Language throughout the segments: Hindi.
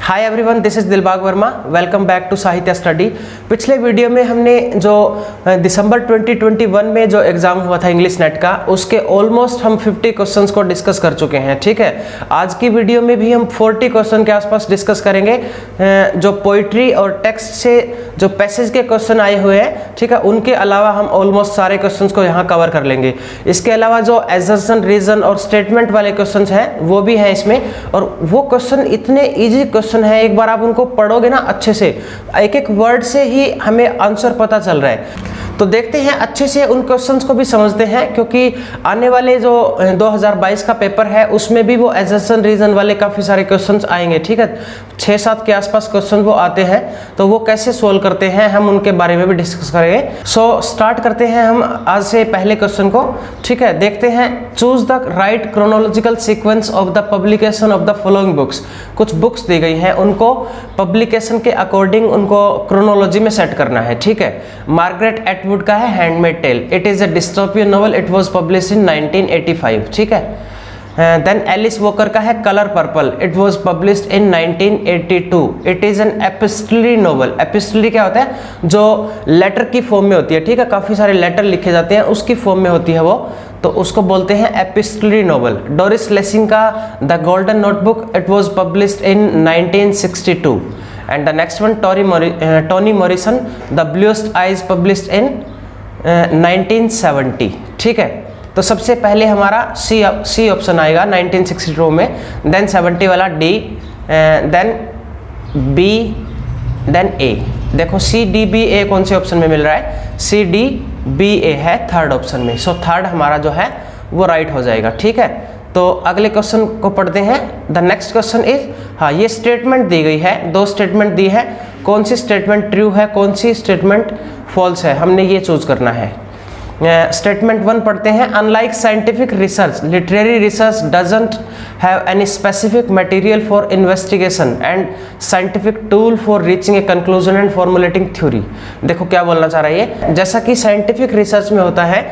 Hi everyone, this is Dilbagh Verma. Welcome back to Sahitya study. पिछले वीडियो में हमने जो दिसंबर 2021 में जो एग्जाम हुआ था इंग्लिश नेट का, उसके ऑलमोस्ट हम 50 क्वेश्चंस को डिस्कस कर चुके हैं। ठीक है, आज की वीडियो में भी हम 40 क्वेश्चन के आसपास डिस्कस करेंगे। जो पोइट्री और टेक्स्ट से जो पैसेज के क्वेश्चन आए हुए हैं, ठीक है, उनके अलावा हम ऑलमोस्ट सारे क्वेश्चंस को यहाँ कवर कर लेंगे। इसके अलावा जो एजर्शन, रीजन और स्टेटमेंट वाले क्वेश्चंस हैं वो भी हैं इसमें, और वो क्वेश्चन इतने ईजी क्वेश्चन है, एक बार आप उनको पढ़ोगे ना अच्छे से, एक एक वर्ड से ही हमें आंसर पता चल रहा है। तो देखते हैं अच्छे से उन क्वेश्चंस को भी समझते हैं, क्योंकि आने वाले जो 2022 का पेपर है उसमें भी वो एजर्शन, रीजन वाले काफ़ी सारे क्वेश्चंस आएंगे। ठीक है, 6-7 के आसपास क्वेश्चन वो आते हैं, तो वो कैसे सोल्व करते हैं हम उनके बारे में भी डिस्कस करेंगे। सो स्टार्ट करते हैं हम आज से पहले क्वेश्चन को। ठीक है, देखते हैं। Choose the right chronological sequence of the publication of the following books. कुछ बुक्स दी गई हैं, उनको पब्लिकेशन के अकॉर्डिंग उनको क्रोनोलॉजी में सेट करना है। ठीक है, मार्गरेट एटवुड का है handmade tale. It is a dystopian novel. It was published in 1985। ठीक है। देन एलिस वॉकर का है colour purple. It was published in 1982। It is an epistolary novel. Epistolary क्या होता है? जो लेटर की फॉर्म में होती है। ठीक है, काफ़ी सारे लेटर लिखे जाते हैं, उसकी फॉर्म में होती है वो, तो उसको बोलते हैं एपिस्टलरी नॉवल। डोरिस लेसिंग का the golden notebook. It was published in 1962। And the next one Toni Morrison, the bluest eyes, published in 1970। ठीक है, तो सबसे पहले हमारा सी ऑप्शन आएगा 1962 में, देन 70 वाला डी, देन बी, देन ए। देखो सी डी बी ए कौन से ऑप्शन में मिल रहा है? सी डी बी ए है थर्ड ऑप्शन में। सो थर्ड हमारा जो है वो राइट हो जाएगा। ठीक है, तो अगले क्वेश्चन को पढ़ते हैं। द नेक्स्ट क्वेश्चन इज, हाँ, ये स्टेटमेंट दी गई है, 2 स्टेटमेंट दी है। कौन सी स्टेटमेंट ट्रू है, कौन सी स्टेटमेंट फॉल्स है, हमने ये चूज करना है। स्टेटमेंट 1 पढ़ते हैं। Unlike scientific research, literary research doesn't have any specific material for investigation and scientific tool for reaching a conclusion and formulating theory. देखो क्या बोलना चाह रहा है ये, जैसा कि साइंटिफिक रिसर्च में होता है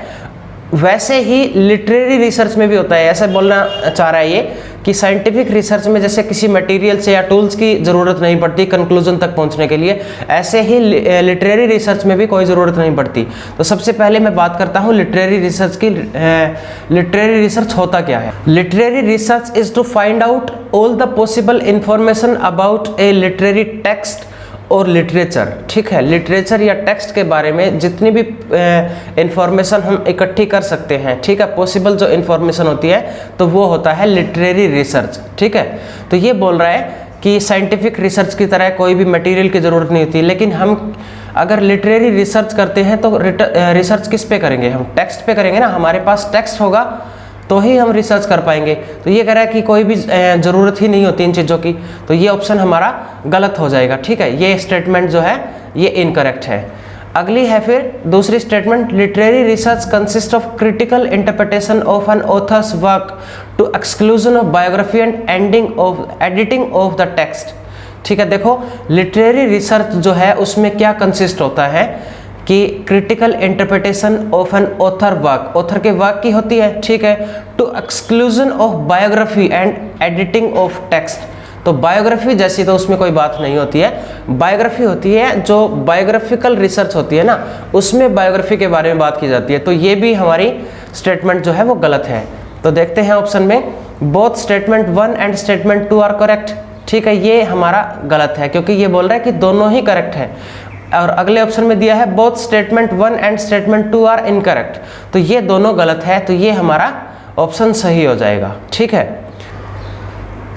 वैसे ही लिटरेरी रिसर्च में भी होता है। ऐसा बोलना चाह रहा है ये कि साइंटिफिक रिसर्च में जैसे किसी मटेरियल से या टूल्स की ज़रूरत नहीं पड़ती कंक्लूजन तक पहुंचने के लिए, ऐसे ही लिटरेरी रिसर्च में भी कोई ज़रूरत नहीं पड़ती। तो सबसे पहले मैं बात करता हूँ लिटरेरी रिसर्च की। लिटरेरी रिसर्च होता क्या है? Literary research is to find out all the possible information about a literary text और लिटरेचर। ठीक है, लिटरेचर या टेक्स्ट के बारे में जितनी भी इंफॉर्मेशन हम इकट्ठी कर सकते हैं, ठीक है, पॉसिबल जो इंफॉर्मेशन होती है, तो वो होता है लिटरेरी रिसर्च। ठीक है, तो ये बोल रहा है कि साइंटिफिक रिसर्च की तरह कोई भी मटेरियल की ज़रूरत नहीं होती, लेकिन हम अगर लिटरेरी रिसर्च करते हैं तो रिसर्च किस पे करेंगे? हम टेक्स्ट पे करेंगे ना। हमारे पास टेक्स्ट होगा तो ही हम रिसर्च कर पाएंगे। तो ये कह रहा है कि कोई भी ज़रूरत ही नहीं होती इन चीज़ों की, तो ये ऑप्शन हमारा गलत हो जाएगा। ठीक है, ये स्टेटमेंट जो है ये इनकरेक्ट है। अगली है फिर दूसरी statement, literary research consist of critical interpretation of an author's work to exclusion of biography and editing of the text. ठीक है, देखो लिटरेरी रिसर्च जो है उसमें क्या कंसिस्ट होता है कि critical interpretation of an author work, author के वर्क की होती है। ठीक है, to exclusion of biography and editing of text. तो बायोग्राफी जैसी तो उसमें कोई बात नहीं होती है। बायोग्राफी होती है जो बायोग्राफिकल रिसर्च होती है ना, उसमें बायोग्राफी के बारे में बात की जाती है। तो ये भी हमारी स्टेटमेंट जो है वो गलत है। तो देखते हैं ऑप्शन में, both statement 1 and statement 2 are correct. ठीक है, ये हमारा गलत है क्योंकि ये बोल रहा है कि दोनों ही करेक्ट है। और अगले ऑप्शन में दिया है both statement 1 and statement 2 are incorrect, तो ये दोनों गलत है। तो ये हमारा ऑप्शन सही हो जाएगा। ठीक है,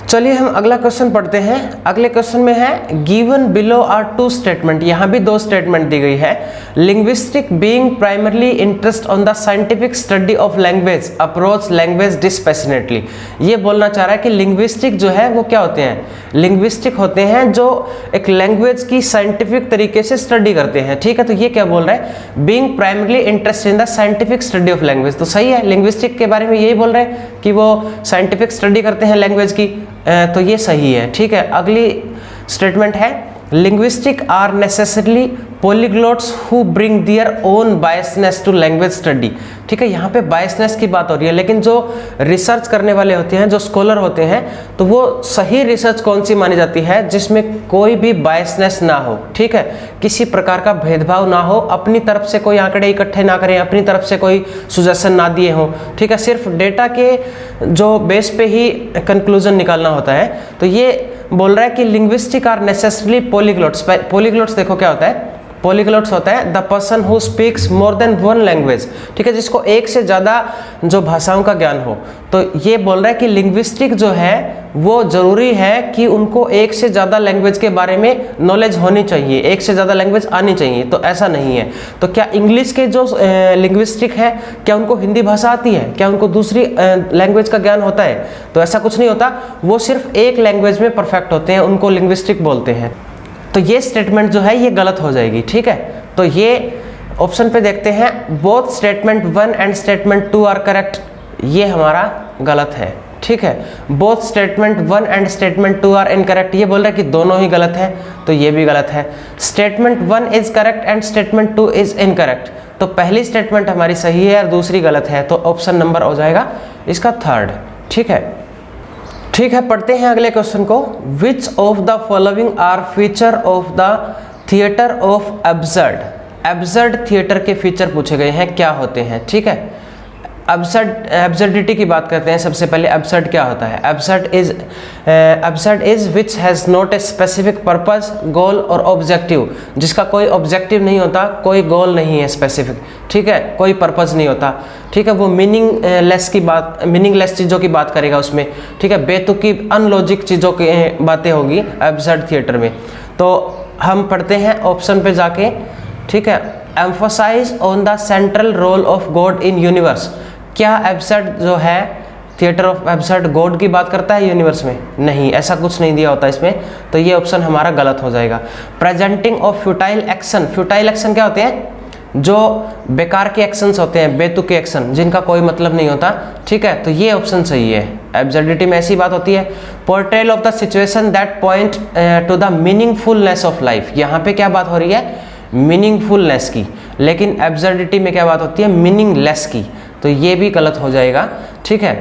चलिए हम अगला क्वेश्चन पढ़ते हैं। अगले क्वेश्चन में है, गिवन बिलो आर 2 स्टेटमेंट। यहाँ भी 2 स्टेटमेंट दी गई है। Linguistic being primarily interest on the scientific study of language approach language dispassionately. ये बोलना चाह रहा है कि लिंग्विस्टिक जो है वो क्या होते हैं? लिंग्विस्टिक होते हैं जो एक लैंग्वेज की साइंटिफिक तरीके से स्टडी करते हैं। ठीक है, तो ये क्या बोल रहा है? Being primarily interest in the scientific study of language. तो सही है, लिंग्विस्टिक के बारे में यही बोल रहे हैं कि वो साइंटिफिक स्टडी करते हैं लैंग्वेज की, तो ये सही है। ठीक है, अगली स्टेटमेंट है, linguistic are necessarily polyglots who bring their own biasness to language study. ठीक है, यहाँ पे बायसनेस की बात हो रही है, लेकिन जो रिसर्च करने वाले होते हैं, जो स्कॉलर होते हैं, तो वो सही रिसर्च कौन सी मानी जाती है, जिसमें कोई भी बायसनेस ना हो। ठीक है, किसी प्रकार का भेदभाव ना हो, अपनी तरफ से कोई आंकड़े इकट्ठे ना करें, अपनी तरफ से कोई सुजेशन ना दिए हों। ठीक है, सिर्फ डेटा के जो बेस पे ही कंक्लूजन निकालना होता है। तो ये बोल रहा है कि लिंग्विस्टिक आर नेसेसरली पॉलीग्लॉट्स। पॉलीग्लॉट्स देखो क्या होता है, पॉलीग्लॉट्स होता है the person who speaks more than one language. ठीक है, जिसको एक से ज़्यादा जो भाषाओं का ज्ञान हो। तो ये बोल रहा है कि लिंग्विस्टिक जो है वो ज़रूरी है कि उनको एक से ज़्यादा लैंग्वेज के बारे में नॉलेज होनी चाहिए, एक से ज़्यादा लैंग्वेज आनी चाहिए। तो ऐसा नहीं है। तो क्या इंग्लिश के जो लिंग्विस्टिक है, क्या उनको हिंदी भाषा आती है, क्या उनको दूसरी लैंग्वेज का ज्ञान होता है? तो ऐसा कुछ नहीं होता, वो सिर्फ एक लैंग्वेज में परफेक्ट होते हैं, उनको लिंग्विस्टिक बोलते हैं। तो ये स्टेटमेंट जो है ये गलत हो जाएगी। ठीक है, तो ये ऑप्शन पे देखते हैं, both statement 1 and statement 2 are correct. ये हमारा गलत है। ठीक है, both statement 1 and statement 2 are incorrect. ये बोल रहा है कि दोनों ही गलत है, तो ये भी गलत है। Statement 1 is correct and statement 2 is incorrect. तो पहली स्टेटमेंट हमारी सही है और दूसरी गलत है, तो ऑप्शन नंबर हो जाएगा इसका 3rd। ठीक है, ठीक है, पढ़ते हैं अगले क्वेश्चन को। Which of the following are feature of the theatre of absurd. Absurd theatre के फीचर पूछे गए हैं, क्या होते हैं? ठीक है, एब्सर्डिटी की बात करते हैं। सबसे पहले एब्सर्ड क्या होता है? Absurd is which has not a specific purpose, goal और ऑब्जेक्टिव। जिसका कोई ऑब्जेक्टिव नहीं होता, कोई गोल नहीं है स्पेसिफिक। ठीक है, कोई पर्पस नहीं होता। ठीक है, वो मीनिंगलेस चीज़ों की बात करेगा उसमें। ठीक है, बेतुकी अनलॉजिक चीज़ों की बातें होगी एब्सर्ड थिएटर में। तो हम पढ़ते हैं ऑप्शन पे जाके। ठीक है, emphasize on the central role of God in universe. क्या एब्सर्ड जो है थिएटर ऑफ एब्सर्ड गॉड की बात करता है यूनिवर्स में? नहीं, ऐसा कुछ नहीं दिया होता इसमें, तो ये ऑप्शन हमारा गलत हो जाएगा। Presenting of futile action. Futile action क्या होते हैं? जो बेकार के एक्शंस होते हैं, बेतुके एक्शन, जिनका कोई मतलब नहीं होता। ठीक है, तो ये ऑप्शन सही है। एब्सर्डिटी में ऐसी बात होती है। Portrayal of the situation that point two the meaningfulness of life. यहाँ पे क्या बात हो रही है? मीनिंगफुलनेस की। लेकिन एब्सर्डिटी में क्या बात होती है? मीनिंगलेस की। तो ये भी गलत हो जाएगा। ठीक है,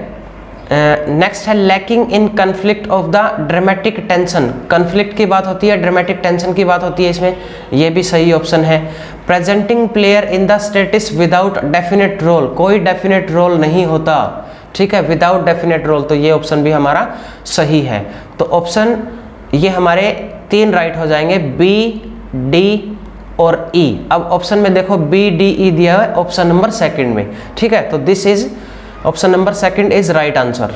नेक्स्ट है lacking in conflict of the dramatic tension. Conflict की बात होती है, ड्रामेटिक टेंशन की बात होती है इसमें, ये भी सही ऑप्शन है। Presenting player in the stasis without definite role. कोई डेफिनेट रोल नहीं होता। ठीक है, विदाउट डेफिनेट रोल, तो ये ऑप्शन भी हमारा सही है। तो ऑप्शन ये हमारे 3 राइट हो जाएंगे, बी, डी और ई। अब ऑप्शन में देखो बी, डी, ई दिया है ऑप्शन नंबर 2 में। ठीक है, तो this is option number 2 is right answer.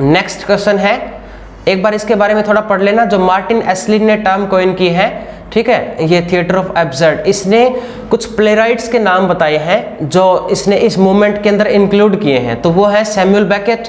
Next question है, एक बार इसके बारे में थोड़ा पढ़ लेना, जो मार्टिन एस्लिन ने टर्म कॉइन की है। ठीक है, ये थिएटर ऑफ एब्सर्ड, इसने कुछ प्लेराइट्स के नाम बताए हैं जो इसने इस मूवमेंट के अंदर इंक्लूड किए हैं। तो वो है Samuel Beckett,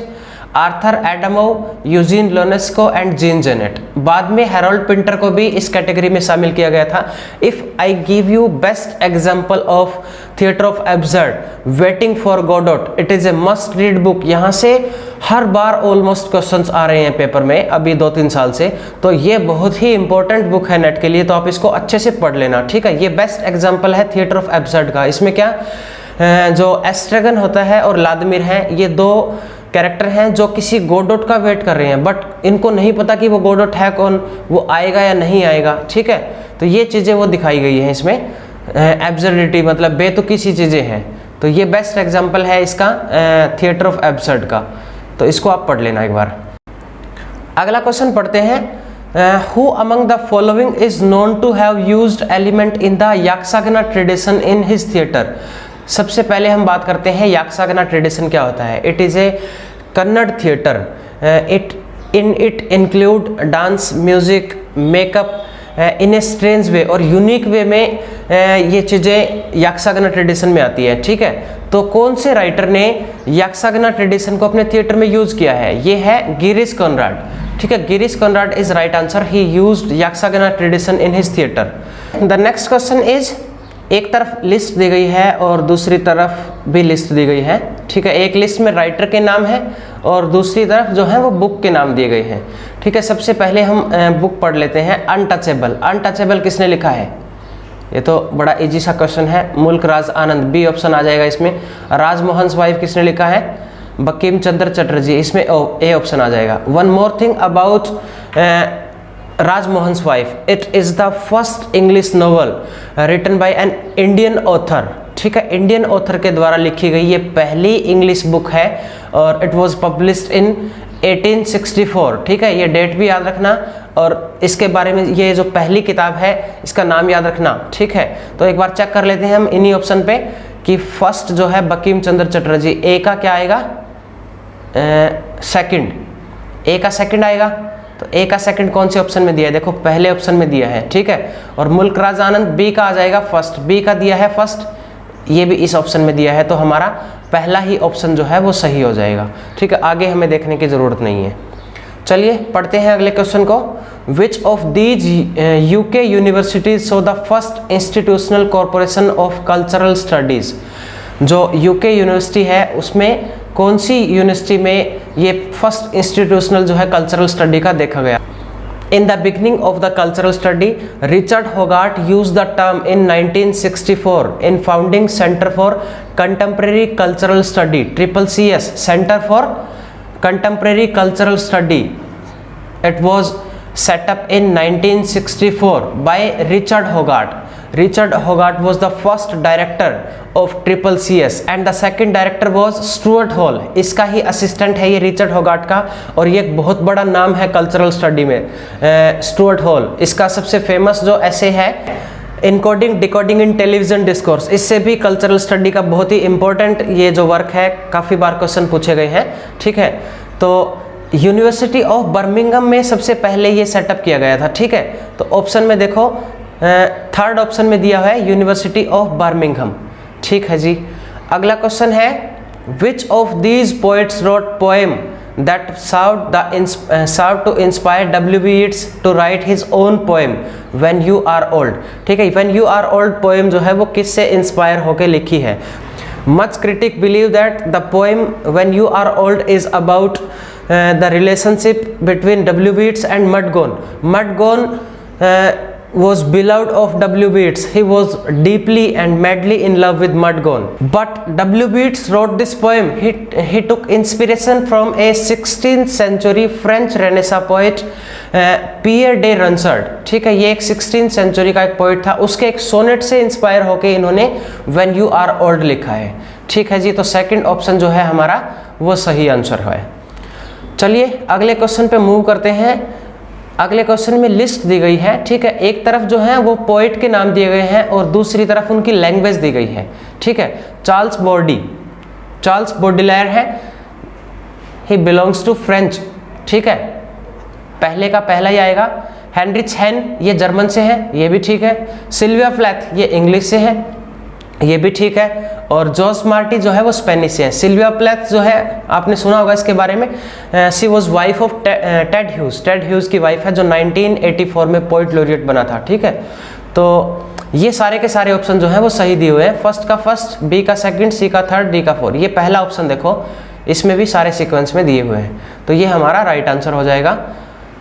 Arthur Adamov, Eugene Ionesco and Jean Genet. बाद में हैरोल्ड पिंटर को भी इस कैटेगरी में शामिल किया गया था। If I give you best example of theatre of absurd, waiting for Godot, it is a must read book. यहाँ से हर बार ऑलमोस्ट क्वेश्चंस आ रहे हैं पेपर में अभी 2-3 साल से। तो ये बहुत ही इंपॉर्टेंट बुक है नेट के लिए, तो आप इसको अच्छे से पढ़ लेना। ठीक है, ये बेस्ट एग्जाम्पल है थिएटर ऑफ एब्सर्ड का। इसमें क्या जो एस्ट्रेगन होता है और लादमिर है, ये 2 कैरेक्टर हैं जो किसी गोडोट का वेट कर रहे हैं, बट इनको नहीं पता कि वो गोडोट है कौन, वो आएगा या नहीं आएगा। ठीक है, तो ये चीज़ें वो दिखाई गई हैं इसमें। एब्सर्डिटी मतलब बेतुकी सी चीज़ें हैं। तो ये बेस्ट एग्जांपल है इसका थिएटर ऑफ एब्सर्ड का, तो इसको आप पढ़ लेना एक बार। अगला क्वेश्चन पढ़ते हैं, who among the following is known to have used element in the Yakshagana tradition in his theatre. सबसे पहले हम बात करते हैं याक्सागना ट्रेडिशन क्या होता है। It is a Kannada theatre. It include dance, music, makeup in a strange वे, और यूनिक वे में ये चीज़ें याक्सागना ट्रेडिशन में आती है। ठीक है, तो कौन से राइटर ने याक्सागना ट्रेडिशन को अपने थिएटर में यूज़ किया है? ये है गिरीश कोनराड। ठीक है, Girish Karnad is right answer. He used Yakshagana tradition in his theatre. The next question is, एक तरफ लिस्ट दी गई है और दूसरी तरफ भी लिस्ट दी गई है। ठीक है, एक लिस्ट में राइटर के नाम है और दूसरी तरफ जो है वो बुक के नाम दिए गए हैं। ठीक है, सबसे पहले हम बुक पढ़ लेते हैं। अनटचेबल। अनटचेबल किसने लिखा है? ये तो बड़ा इजी सा क्वेश्चन है। मुल्क राज आनंद, बी ऑप्शन आ जाएगा इसमें। राजमोहन वाइफ किसने लिखा है? बंकिम चंद्र चटर्जी, इसमें ए ऑप्शन आ जाएगा। One more thing about Rajmohan wife, it is the first English novel written by an Indian author. ठीक है, इंडियन ऑथर के द्वारा लिखी गई ये पहली इंग्लिश बुक है और इट वाज पब्लिश्ड इन 1864। ठीक है, ये डेट भी याद रखना और इसके बारे में, ये जो पहली किताब है इसका नाम याद रखना। ठीक है, तो एक बार चेक कर लेते हैं हम इन्हीं ऑप्शन पे कि फर्स्ट जो है बंकिम चंद्र चटर्जी, ए का क्या आएगा? सेकंड, ए का सेकंड आएगा। तो ए का सेकंड कौन से ऑप्शन में दिया है? देखो पहले ऑप्शन में दिया है। ठीक है, और मुल्क राज आनंद बी का आ जाएगा फर्स्ट, बी का दिया है फर्स्ट, ये भी इस ऑप्शन में दिया है, तो हमारा पहला ही ऑप्शन जो है वो सही हो जाएगा। ठीक है, आगे हमें देखने की जरूरत नहीं है। चलिए पढ़ते हैं अगले क्वेश्चन को। Which of these UK universities so the first institutional corporation of cultural studies? जो यूके यूनिवर्सिटी है उसमें कौन सी यूनिवर्सिटी में ये फर्स्ट इंस्टीट्यूशनल जो है कल्चरल स्टडी का देखा गया? In the beginning of the cultural study, Richard Hogarth used the term in 1964 in founding Center for Contemporary Cultural Study, CCCS, Center for Contemporary Cultural Study. It was set up in 1964 by Richard Hogarth. Richard Hogarth was the first director of CCCS and the second director was Stuart Hall. इसका ही असिस्टेंट है ये रिचर्ड होगार्ट का, और ये एक बहुत बड़ा नाम है कल्चरल स्टडी में, स्टुअर्ट हॉल। इसका सबसे फेमस जो ऐसे है encoding decoding in television discourse, इससे भी कल्चरल स्टडी का बहुत ही इंपॉर्टेंट ये जो वर्क है, काफ़ी बार क्वेश्चन पूछे गए हैं। ठीक है, तो यूनिवर्सिटी ऑफ बर्मिंघम में सबसे पहले ये सेटअप किया गया था। ठीक है, तो ऑप्शन में देखो थर्ड ऑप्शन में दिया है यूनिवर्सिटी ऑफ बर्मिंघम। ठीक है जी, अगला क्वेश्चन है which of these poets wrote poem that served to inspire W.B. Yeats to write his own poem when you are old? ठीक है, when you are old poem जो है वो किससे इंस्पायर होकर लिखी है? Much critics believe that the poem when you are old is about the relationship between W.B. Yeats and Mudgone. Mudgone was beloved of W.B. Yeats. He was deeply and madly in love with Mudgone. But W.B. Yeats wrote this poem. He took inspiration from a 16th century French Renaissance poet Pierre de Ronsard. ठीक है, ये एक 16th century का एक पोइट था, उसके एक सोनेट से इंस्पायर होके इन्होंने When You Are Old लिखा है। ठीक है जी, तो सेकंड ऑप्शन जो है हमारा वो सही आंसर है। चलिए अगले क्वेश्चन पे मूव करते हैं। अगले क्वेश्चन में लिस्ट दी गई है। ठीक है, एक तरफ जो है वो पोइट के नाम दिए गए हैं और दूसरी तरफ उनकी लैंग्वेज दी गई है। ठीक है, चार्ल्स बॉडिलेयर है, ही बिलोंग्स टू फ्रेंच। ठीक है, पहले का पहला ही आएगा। हेनरिच हेन ये जर्मन से है, ये भी ठीक है। सिल्विया प्लैथ ये इंग्लिश से है, ये भी ठीक है। और जॉर्ज मार्टी जो है वो स्पेनिश से है। सिल्विया प्लैथ जो है आपने सुना होगा इसके बारे में, she was wife of Ted Hughes. Ted Hughes की वाइफ है जो 1984 में पोइट लॉरिएट बना था। ठीक है, तो ये सारे के सारे ऑप्शन जो है वो सही दिए हुए हैं। फर्स्ट का फर्स्ट, बी का सेकंड, सी का थर्ड, डी का फोर्थ। ये पहला ऑप्शन देखो, इसमें भी सारे सीक्वेंस में दिए हुए हैं, तो ये हमारा राइट आंसर हो जाएगा।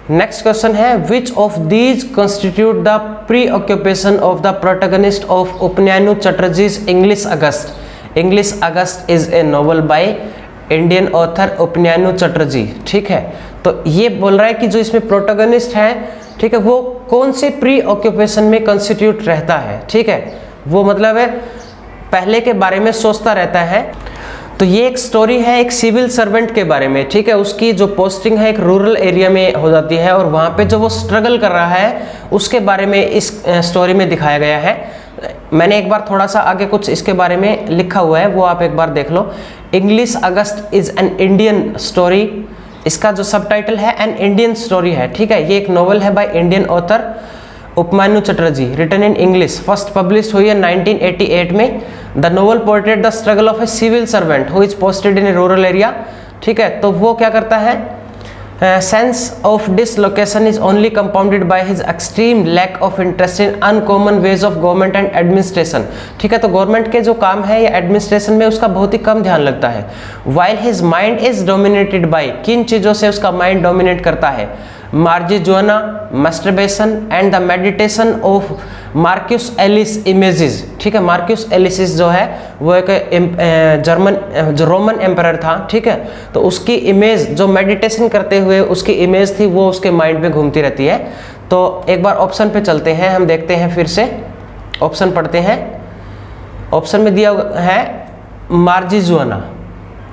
नेक्स्ट क्वेश्चन है which of these constitute the preoccupation of the protagonist of Upamanyu Chatterjee's English August? English August is a novel by Indian author Upamanyu Chatterjee. ठीक है, तो ये बोल रहा है कि जो इसमें प्रोटैगनिस्ट है, ठीक है, वो कौन से प्री ऑक्यूपेशन में कॉन्स्टिट्यूट रहता है? ठीक है, वो मतलब है पहले के बारे में सोचता रहता है। तो ये एक स्टोरी है एक सिविल सर्वेंट के बारे में। ठीक है, उसकी जो पोस्टिंग है एक रूरल एरिया में हो जाती है और वहाँ पे जो वो स्ट्रगल कर रहा है उसके बारे में इस स्टोरी में दिखाया गया है। मैंने एक बार थोड़ा सा आगे कुछ इसके बारे में लिखा हुआ है, वो आप एक बार देख लो। English August is an Indian story, इसका जो सबटाइटल है एन इंडियन स्टोरी है। ठीक है, ये एक नॉवल है by Indian author Upamanyu Chatterjee, written in English, first publish हुई है 1988 में। The novel portrait the struggle of a civil servant who is posted in a rural area. ठीक है, तो वो क्या करता है, sense of dislocation is only compounded by his extreme lack of interest in uncommon ways of government and administration. ठीक है, तो गवर्नमेंट के जो काम है या एडमिनिस्ट्रेशन में उसका बहुत ही कम ध्यान लगता है। While his mind is dominated by, किन चीज़ों से उसका माइंड डोमिनेट करता है, marijuana, masturbation and the meditation of Marcus Aurelius images. ठीक है, मार्क्यूस एलिसिस जो है वो एक जो रोमन एम्परर था, ठीक है, तो उसकी इमेज जो मेडिटेशन करते हुए उसकी इमेज थी वो उसके माइंड में घूमती रहती है। तो एक बार ऑप्शन पे चलते हैं, हम देखते हैं, फिर से ऑप्शन पढ़ते हैं। ऑप्शन में दिया है मार्जिजुआना।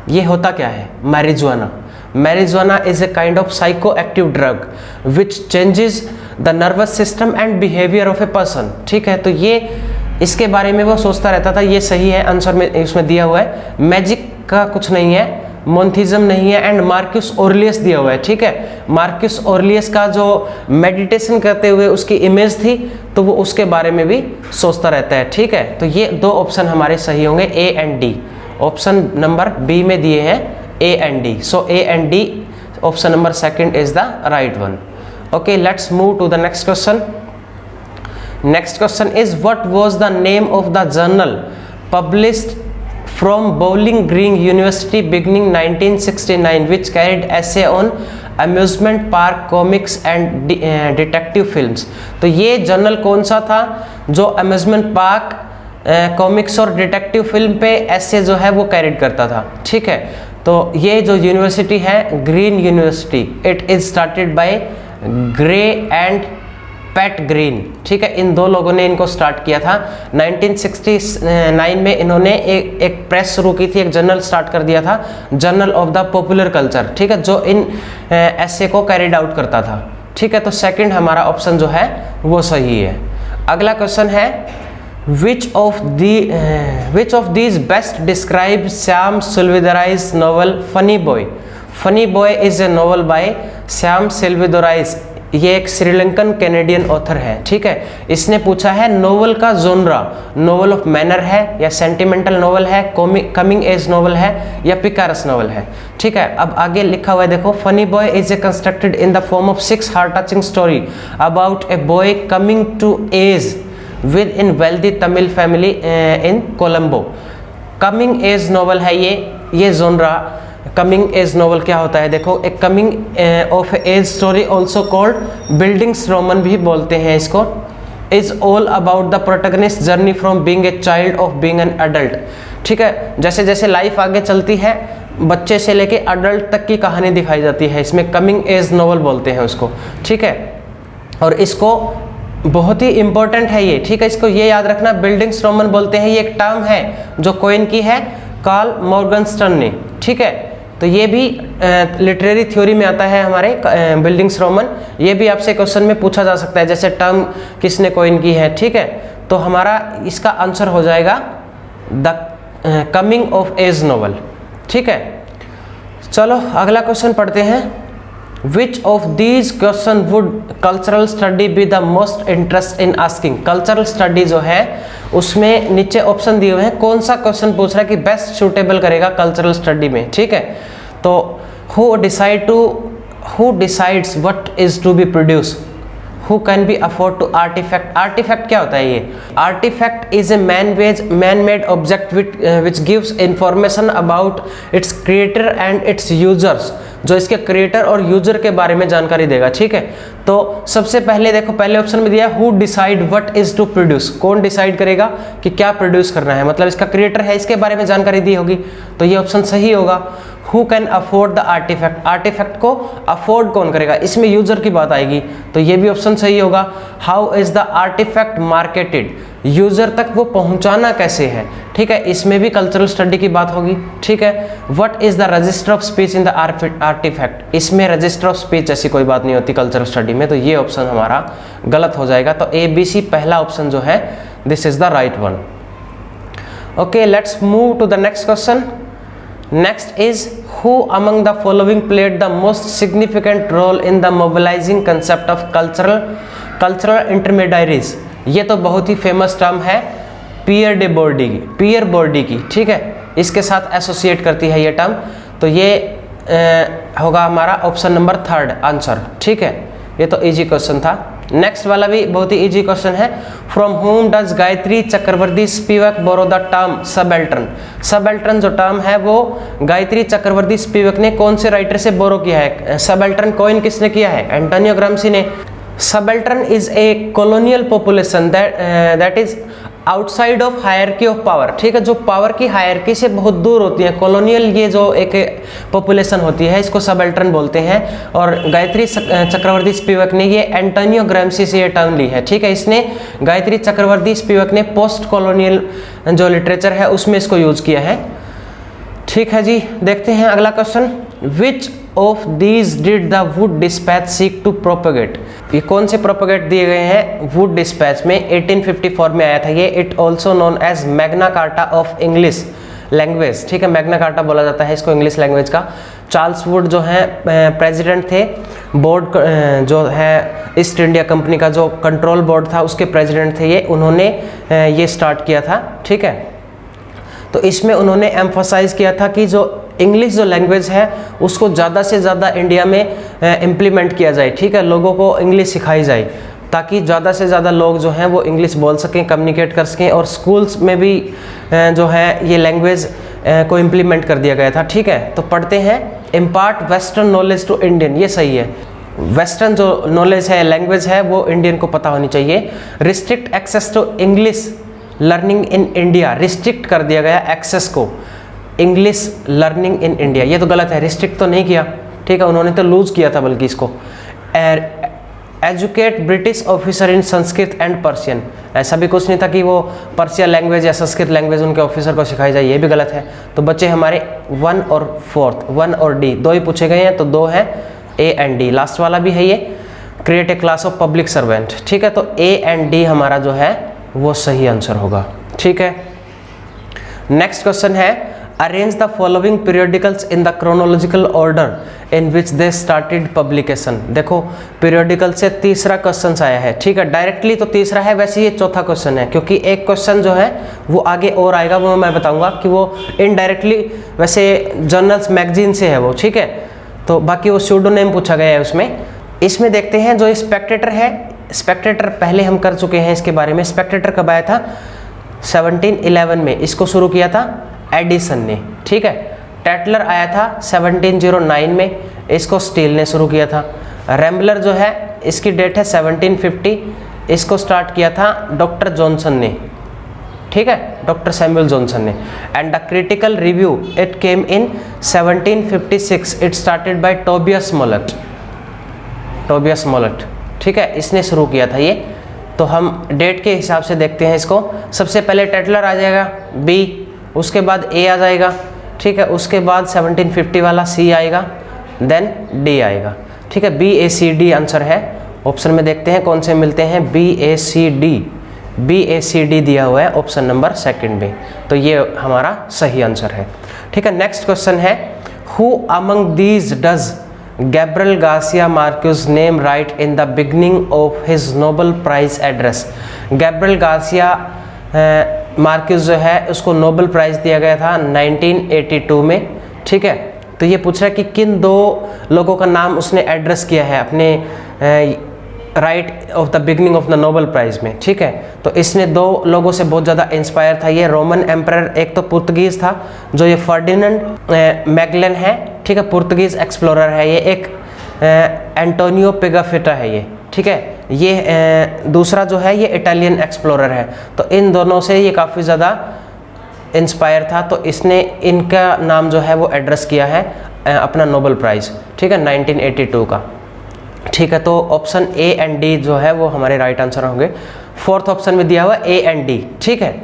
ये होता क्या है? Marijuana. Marijuana is a kind of psycho active drug which changes the nervous system and behaviour of a person. ठीक है, तो ये इसके बारे में वो सोचता रहता था। ये सही है, आंसर में उसमें दिया हुआ है। मैजिक का कुछ नहीं है, मोन्थिज्म नहीं है, एंड मार्क्यूस ओरलियस दिया हुआ है। ठीक है, मार्क्यूस ओरलियस का जो मेडिटेशन करते हुए उसकी इमेज थी तो वो उसके बारे में भी सोचता रहता है। ठीक है, तो ये दो ऑप्शन हमारे सही होंगे, A and D. Option number B में दिए हैं A and D, so A and D option number second is the right one. Okay, let's move to the next question. Next question is what was the name of the journal published from Bowling Green University beginning 1969 which carried essay on amusement park comics and detective films। तो ये जर्नल कौन सा था जो अम्यूजमेंट पार्क कॉमिक्स और डिटेक्टिव फिल्म पे ऐसे जो है वो कैरिड करता था। ठीक है, तो ये जो यूनिवर्सिटी है green university, it is started by grey and PAT green. ठीक है, इन दो लोगों ने इनको स्टार्ट किया था। 1969 में इन्होंने एक प्रेस शुरू की थी, एक जर्नल स्टार्ट कर दिया था, journal of the popular culture. ठीक है, जो इन ऐसे को कैरिड आउट करता था। ठीक है, तो सेकंड हमारा ऑप्शन जो है वो सही है। अगला क्वेश्चन है which of these best describe Shyam Selvadurai novel funny boy. Funny boy is a novel by Shyam Selvadurai. ये एक श्रीलंकन कैनेडियन ऑथर है। ठीक है, इसने पूछा है नोवेल का जोनरा, नोवेल ऑफ मैनर है या सेंटिमेंटल नोवेल है, कमिंग एज नोवेल है या पिकारस नोवेल है। ठीक है, अब आगे लिखा हुआ है देखो, funny boy is a constructed in the form of 6 heart touching story about a boy coming to age with in wealthy Tamil family in Colombo. Coming age novel है ये जोनरा। कमिंग एज नोवेल क्या होता है देखो, एक coming of age story also called bildungsroman भी बोलते हैं इसको, is all about the protagonist journey from being a child of being an adult. ठीक है, जैसे जैसे लाइफ आगे चलती है बच्चे से लेके अडल्ट तक की कहानी दिखाई जाती है, इसमें कमिंग एज नोवेल बोलते हैं उसको। ठीक है, और इसको बहुत ही इंपॉर्टेंट है ये। ठीक है, इसको ये याद रखना, बिल्डिंग्स रोमन बोलते हैं, ये एक टर्म है जो कोइन की है कार्ल मॉर्गनस्टर्न ने। ठीक है, तो ये भी लिटरेरी थ्योरी में आता है हमारे बिल्डिंग्स रोमन। ये भी आपसे क्वेश्चन में पूछा जा सकता है, जैसे टर्म किसने कोइन की है। ठीक है, तो हमारा इसका आंसर हो जाएगा the coming of age novel. ठीक है, चलो अगला क्वेश्चन पढ़ते हैं। Which of these question would cultural study be the most interest in asking? Cultural study जो है उसमें नीचे ऑप्शन दिए हुए हैं, कौन सा क्वेश्चन पूछ रहा है कि बेस्ट सूटेबल करेगा कल्चरल स्टडी में। ठीक है, तो who decides what is to be produced? Who can be afford to artifact? Artifact क्या होता है ये? Artifact is a man-made object which gives information about its creator and its users, जो इसके क्रिएटर और यूजर के बारे में जानकारी देगा। ठीक है, तो सबसे पहले देखो, पहले ऑप्शन में दिया who decide what is to produce, कौन डिसाइड करेगा कि क्या प्रोड्यूस करना है, मतलब इसका क्रिएटर है, इसके बारे में जानकारी दी होगी, तो ये ऑप्शन सही होगा। Who can afford the artifact, artifact को अफोर्ड कौन करेगा, इसमें यूजर की बात आएगी, तो ये भी ऑप्शन सही होगा। How is the artifact marketed, user तक वो पहुंचाना कैसे है। ठीक है, इसमें भी कल्चरल स्टडी की बात होगी। ठीक है, what is the register of speech in the artifact, इसमें रजिस्टर ऑफ स्पीच जैसी कोई बात नहीं होती कल्चरल स्टडी में, तो ये ऑप्शन हमारा गलत हो जाएगा। तो ए बी सी पहला ऑप्शन जो है this is the right one. Okay, let's move to the next question. Next is who among the following played the most significant role in the mobilizing concept of cultural intermediaries। ये तो बहुत ही फेमस टर्म है पियर बोर्डी की। ठीक है, इसके साथ एसोसिएट करती है ये टर्म, तो ये होगा हमारा ऑप्शन नंबर 3 आंसर। ठीक है, ये तो इजी क्वेश्चन था। नेक्स्ट वाला भी बहुत ही इजी क्वेश्चन है, from whom does Gayatri Chakravorty Spivak borrow the term subaltern. Subaltern जो टर्म है वो गायत्री चक्रवर्ती स्पिवक ने कौन से राइटर से बोरो किया है? सबल्टर्न कॉइन किसने किया है? एंटोनियो ग्राम्सी ने। Subaltern is a colonial population that is outside of hierarchy of power. ठीक है, जो पावर की हायरकी से बहुत दूर होती है, कॉलोनियल ये जो एक पॉपुलेशन होती है इसको सबल्टर्न बोलते हैं। और गायत्री चक्रवर्ती स्पिवक ने ये एंटोनियो ग्राम्सी से ये टर्म ली है। ठीक है, इसने गायत्री चक्रवर्ती स्पिवक ने पोस्ट कॉलोनियल जो लिटरेचर है उसमें इसको यूज किया है। ठीक है जी, देखते हैं अगला question, which of these did the Wood dispatch seek to propagate. ये कौन से प्रोपेगेट दिए गए हैं वुड डिस्पैच में? 1854 में आया था ये। It also known as Magna Carta of English language. ठीक है, मैग्ना कार्टा बोला जाता है इसको इंग्लिश लैंग्वेज का। चार्ल्स वुड जो है प्रेसिडेंट थे, बोर्ड जो है ईस्ट इंडिया कंपनी का जो कंट्रोल बोर्ड था उसके प्रेसिडेंट थे ये, उन्होंने ये स्टार्ट किया था। ठीक है, तो इसमें उन्होंने एम्फोसाइज किया था कि जो इंग्लिश जो लैंग्वेज है उसको ज़्यादा से ज़्यादा इंडिया में इम्प्लीमेंट किया जाए। ठीक है, लोगों को इंग्लिश सिखाई जाए ताकि ज़्यादा से ज़्यादा लोग जो हैं वो इंग्लिश बोल सकें, कम्युनिकेट कर सकें। और स्कूल्स में भी जो है ये लैंग्वेज को इम्प्लीमेंट कर दिया गया था। ठीक है, तो पढ़ते हैं, impart western knowledge to Indian, ये सही है। वेस्टर्न जो नॉलेज है लैंग्वेज है वो इंडियन को पता होनी चाहिए। Restrict access to English learning in India, restrict कर दिया गया एक्सेस को इंग्लिश लर्निंग इन इंडिया, ये तो गलत है, रिस्ट्रिक्ट तो नहीं किया। ठीक है, उन्होंने तो लूज किया था बल्कि इसको। Educate British officer in Sanskrit and Persian, ऐसा भी कुछ नहीं था कि वो पर्शियन लैंग्वेज या संस्कृत लैंग्वेज उनके ऑफिसर को सिखाई जाए, ये भी गलत है। तो बच्चे हमारे 1 और 4, 1 और डी, दो ही पूछे गए हैं, तो दो हैं ए एंड डी। लास्ट वाला भी है ये, create a class of public servant. ठीक है, तो ए एंड डी हमारा जो है वो सही आंसर होगा। ठीक है, नेक्स्ट क्वेश्चन है, arrange the following periodicals in the chronological order in which they started publication. देखो पीरियोडिकल से तीसरा क्वेश्चन आया है। ठीक है, डायरेक्टली तो तीसरा है, वैसे ये चौथा क्वेश्चन है क्योंकि एक क्वेश्चन जो है वो आगे और आएगा, वो मैं बताऊंगा कि वो इनडायरेक्टली वैसे जर्नल्स मैगजीन से है वो। ठीक है, तो बाकी वो स्यूडोनेम पूछा गया है उसमें। इसमें देखते हैं जो स्पेक्टेटर है, स्पेक्टेटर पहले हम कर चुके हैं इसके बारे में। स्पेक्टेटर कब आया था? 1711 में, इसको शुरू किया था एडिसन ने। ठीक है, टेटलर आया था 1709 में, इसको स्टील ने शुरू किया था। रैम्बलर जो है इसकी डेट है 1750, इसको स्टार्ट किया था डॉक्टर जॉनसन ने। ठीक है, डॉक्टर सैमुअल जॉनसन ने। And the critical review it came in 1756, it started by Tobias Smollett. Tobias Smollett, ठीक है, इसने शुरू किया था ये। तो हम डेट के हिसाब से देखते हैं इसको। सबसे पहले टेटलर आ जाएगा बी, उसके बाद ए आ जाएगा। ठीक है, उसके बाद 1750 वाला सी आएगा, देन डी आएगा। ठीक है, बी ए सी डी आंसर है। ऑप्शन में देखते हैं कौन से मिलते हैं, बी ए सी डी, बी ए सी डी दिया हुआ है ऑप्शन नंबर 2 में, तो ये हमारा सही आंसर है। ठीक है, नेक्स्ट क्वेश्चन है, who among these does Gabriel Garcia Marquez name right in the beginning of his Nobel prize address. Gabriel Garcia Marquez जो है उसको नोबेल प्राइज दिया गया था 1982 में। ठीक है, तो ये पूछ रहा है कि किन दो लोगों का नाम उसने एड्रेस किया है अपने right of the beginning of the Nobel prize में। ठीक है, तो इसने दो लोगों से बहुत ज़्यादा इंस्पायर था ये। रोमन एम्परर, एक तो पुर्तगीज था जो ये फर्डिनेंड मैगलन है। ठीक है, पुर्तगीज एक्सप्लोरर है ये। एक एंटोनियो पिगाफेटा है ये। ठीक है, ये दूसरा जो है ये इटालियन एक्सप्लोरर है। तो इन दोनों से ये काफ़ी ज़्यादा इंस्पायर था, तो इसने इनका नाम जो है वो एड्रेस किया है अपना नोबेल प्राइज़। ठीक है, 1982 का। ठीक है, तो ऑप्शन ए एंड डी जो है वो हमारे राइट आंसर होंगे। 4th ऑप्शन में दिया हुआ ए एंड डी। ठीक है,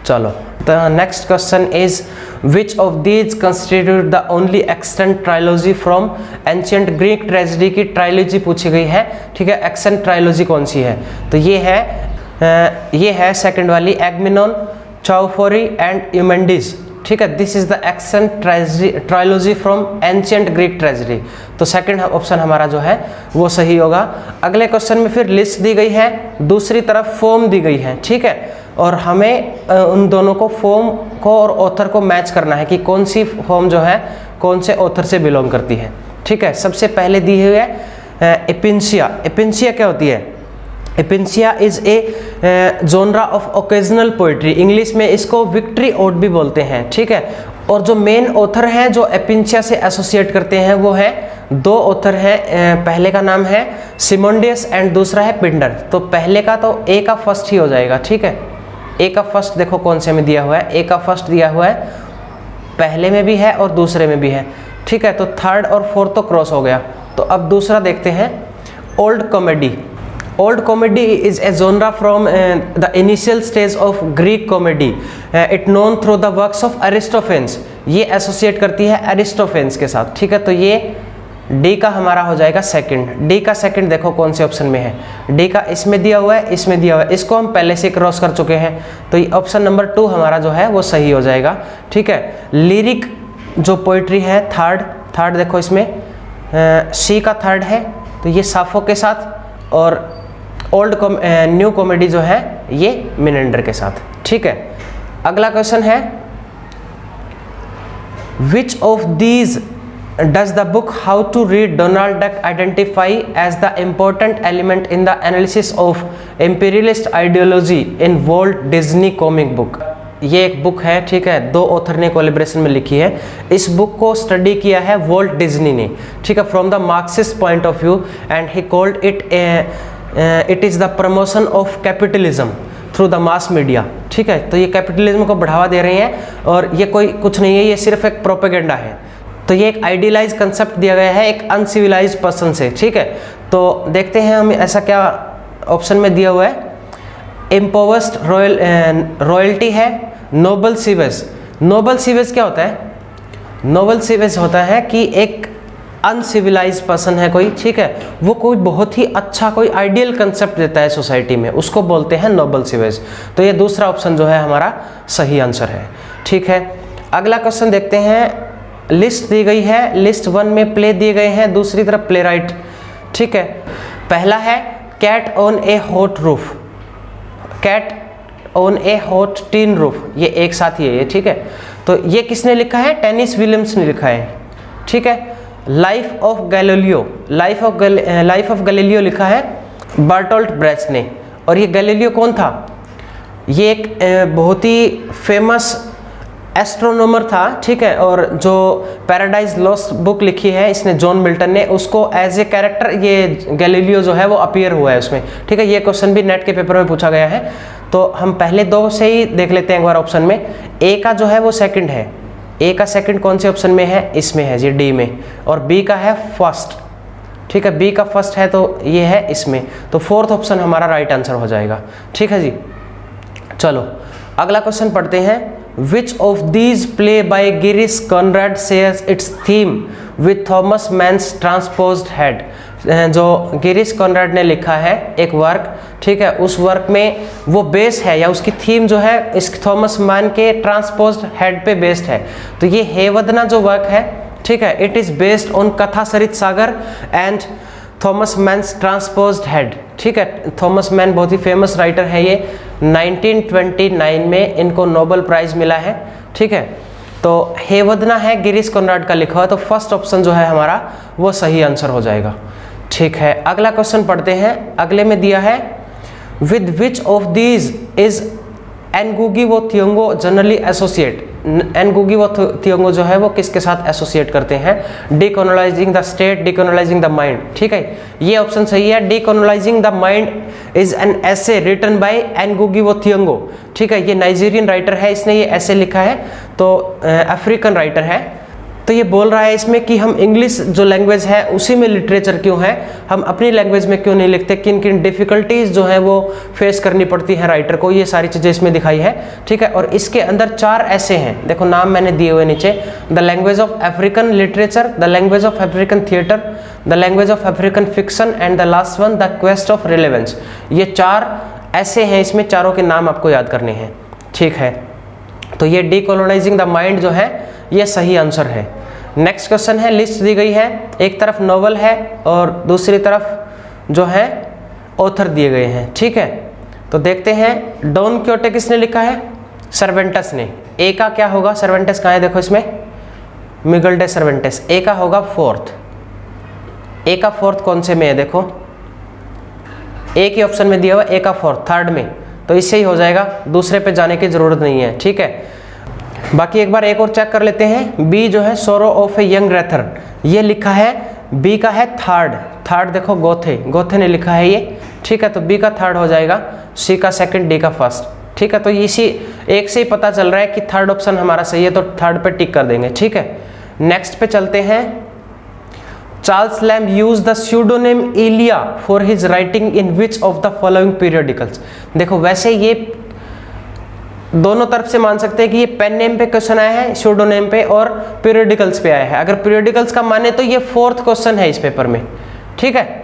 चलो the next question is which of these constitute the only extent trilogy from ancient Greek tragedy की ट्रायलॉजी पूछी गई है। ठीक है, एक्सटेंट ट्रायलॉजी कौन सी है? तो ये है सेकंड वाली, एग्मिनोन, चाउफोरी एंड यूमेंडिस। ठीक है, this is the extent trilogy from ancient Greek tragedy. तो सेकंड ऑप्शन हमारा जो है वो सही होगा। अगले क्वेश्चन में फिर लिस्ट दी गई है, दूसरी तरफ फॉर्म दी गई है। ठीक है, और हमें उन दोनों को, फॉर्म को और ऑथर को मैच करना है कि कौन सी फॉर्म जो है कौन से ऑथर से बिलोंग करती है। ठीक है, सबसे पहले दी हुई है एपिंसिया। एपिंसिया क्या होती है? Epinicia is a genre of occasional poetry, English में इसको विक्ट्री ओड भी बोलते हैं, ठीक है। और जो मेन ऑथर हैं जो एपिंसिया से एसोसिएट करते हैं वो है दो ऑथर हैं, पहले का नाम है सिमोंडियस एंड दूसरा है पिंडर। तो पहले का तो ए का फर्स्ट ही हो जाएगा, ठीक है। ए का फर्स्ट देखो कौन से में दिया हुआ है, ए का फर्स्ट दिया हुआ है, पहले में भी है और दूसरे में भी है, ठीक है। तो थर्ड और फोर्थ तो क्रॉस हो गया। तो अब दूसरा देखते हैं, old comedy. Old comedy is a genre from the initial stage of Greek comedy, it known through the works of Aristophanes. ये एसोसिएट करती है अरिस्टोफेंस के साथ, ठीक है। तो ये डी का हमारा हो जाएगा सेकंड। डी का सेकंड देखो कौन से ऑप्शन में है, डी का इसमें दिया हुआ है, इसमें दिया हुआ है, इसको हम पहले से क्रॉस कर चुके हैं। तो ये ऑप्शन नंबर 2 हमारा जो है वो सही हो जाएगा, ठीक है। लिरिक जो पोइट्री है थर्ड देखो इसमें सी का थर्ड है, तो ये साफो के साथ, और ओल्ड न्यू कॉमेडी जो है ये मिनेंडर के साथ, ठीक है। अगला क्वेश्चन है, which of these does the book How to Read Donald Duck identify as the important element in the analysis of imperialist ideology in Walt Disney comic book? ये एक बुक है, ठीक है, दो ऑथर ने कोलैबोरेशन में लिखी है। इस बुक को स्टडी किया है वॉल्ट डिज्नी ने, ठीक है, from the Marxist point of view, and he called it is the promotion of capitalism through the mass media, ठीक है। तो ये कैपिटलिज्म को बढ़ावा दे रहे हैं और ये कोई कुछ नहीं है, ये सिर्फ एक प्रोपेगेंडा है। तो ये एक आइडियलाइज कंसेप्ट दिया गया है एक अनसिविलाइज्ड पर्सन से, ठीक है। तो देखते हैं हम ऐसा क्या ऑप्शन में दिया हुआ है, इम्पोवर्स्ड रॉयल्टी है, नोबल सीवेज। नोबल सीवेज क्या होता है? नोबल सीवेज होता है कि एक अनसिविलाइज पर्सन है कोई, ठीक है, वो कोई बहुत ही अच्छा कोई आइडियल कंसेप्ट देता है सोसाइटी में, उसको बोलते हैं नोबल सीवेज। तो ये दूसरा ऑप्शन जो है हमारा सही आंसर है, ठीक है। अगला क्वेश्चन देखते हैं, लिस्ट दी गई है, लिस्ट 1 में प्ले दिए गए हैं, दूसरी तरफ प्ले राइट, ठीक है। पहला है cat on a hot roof, cat on a hot tin roof, ये एक साथ ही है ये, ठीक है। तो ये किसने लिखा है? टेनिस विलियम्स ने लिखा है, ठीक है। Life of Galileo, life of Galileo लिखा है बर्टोल्ट ब्रेच ने। और ये गैलीलियो कौन था? ये एक बहुत ही फेमस एस्ट्रोनॉमर था, ठीक है। और जो पैराडाइज लॉस्ट बुक लिखी है इसने जॉन मिल्टन ने, उसको एज ए कैरेक्टर ये गैलीलियो जो है वो अपीयर हुआ है उसमें, ठीक है। ये क्वेश्चन भी नेट के पेपर में पूछा गया है। तो हम पहले दो से ही देख लेते हैं एक बार ऑप्शन में। ए का जो है वो सेकंड है, ए का सेकंड कौन से ऑप्शन में है? इसमें है जी, डी में। और बी का है फर्स्ट, ठीक है, बी का फर्स्ट है तो ये है इसमें। तो फोर्थ ऑप्शन हमारा राइट आंसर हो जाएगा, ठीक है जी। चलो अगला क्वेश्चन पढ़ते हैं, Which of these play by Girish Conrad shares its theme with Thomas Mann's transposed head? जो गिरीश कॉनराड ने लिखा है एक वर्क, ठीक है, उस वर्क में वो बेस है या उसकी थीम जो है इस थॉमस मैन के ट्रांसपोज्ड हेड पे बेस्ड है। तो ये हेवदना जो वर्क है, ठीक है, it is based on Katha Sarit Sagar and Thomas Mann's transposed head, ठीक है। थॉमस मैन बहुत ही फेमस राइटर है, ये 1929 में इनको नोबेल प्राइज मिला है, ठीक है। तो हेवदना है गिरीश कॉनराड का लिखा हुआ, तो फर्स्ट ऑप्शन जो है हमारा वो सही आंसर हो जाएगा, ठीक है। अगला क्वेश्चन पढ़ते हैं, अगले में दिया है, with which of these is Ngugi wa Thiong'o generally associate? एनगुगी wa थियोंगो जो है वो किसके साथ एसोसिएट करते हैं? Decolonising the state, decolonising the mind, ठीक है, ये ऑप्शन सही है। Decolonising the mind is an essay written by Ngugi wa Thiong'o, ठीक है, ये नाइजीरियन राइटर है, इसने ये ऐसे लिखा है, तो अफ्रीकन राइटर है। तो ये बोल रहा है इसमें कि हम इंग्लिश जो लैंग्वेज है उसी में लिटरेचर क्यों है, हम अपनी लैंग्वेज में क्यों नहीं लिखते, किन किन डिफ़िकल्टीज जो है वो फेस करनी पड़ती है राइटर को, ये सारी चीज़ें इसमें दिखाई है, ठीक है। और इसके अंदर 4 ऐसे हैं, देखो नाम मैंने दिए हुए नीचे, the language of African literature, the language of African theatre, the language of African fiction and the last one the quest of relevance. ये 4 ऐसे हैं, इसमें चारों के नाम आपको याद करने हैं, ठीक है। तो ये डीकोलोनाइजिंग द माइंड जो है ये सही आंसर है। नेक्स्ट क्वेश्चन है, लिस्ट दी गई है, एक तरफ नोवेल है और दूसरी तरफ जो है ऑथर दिए गए हैं, ठीक है। तो देखते हैं, डॉन क्योटे किसने लिखा है? सर्वेंटस ने। ए का क्या होगा? सर्वेंटस कहाँ है? देखो इसमें मिगल डे सर्वेंटस, ए का होगा फोर्थ। ए का फोर्थ कौन से में है? देखो एक ही ऑप्शन में दिया हुआ, ए का 4 थर्ड में, तो इससे ही हो जाएगा, दूसरे पे जाने की जरूरत नहीं है, ठीक है। बाकी एक बार एक और चेक कर लेते हैं। बी जो है सोरो ऑफ ए यंग रेथर, ये लिखा है, बी का है थर्ड देखो गोथे ने लिखा है ये, ठीक है, तो बी का थर्ड हो जाएगा, सी का सेकंड, डी का फर्स्ट, ठीक है। तो इसी एक से ही पता चल रहा है कि थर्ड ऑप्शन हमारा सही है, तो थर्ड पे टिक कर देंगे, ठीक है। नेक्स्ट पे चलते हैं। Charles Lamb use the pseudonym Elia for his writing in which of the following periodicals. देखो वैसे ये दोनों तरफ से मान सकते हैं कि ये पेन नेम पे क्वेश्चन आया है, स्यूडोनेम पे और पीरियडिकल्स पे आया है। अगर पीरियडिकल्स का माने तो ये 4th क्वेश्चन है इस पेपर में, ठीक है,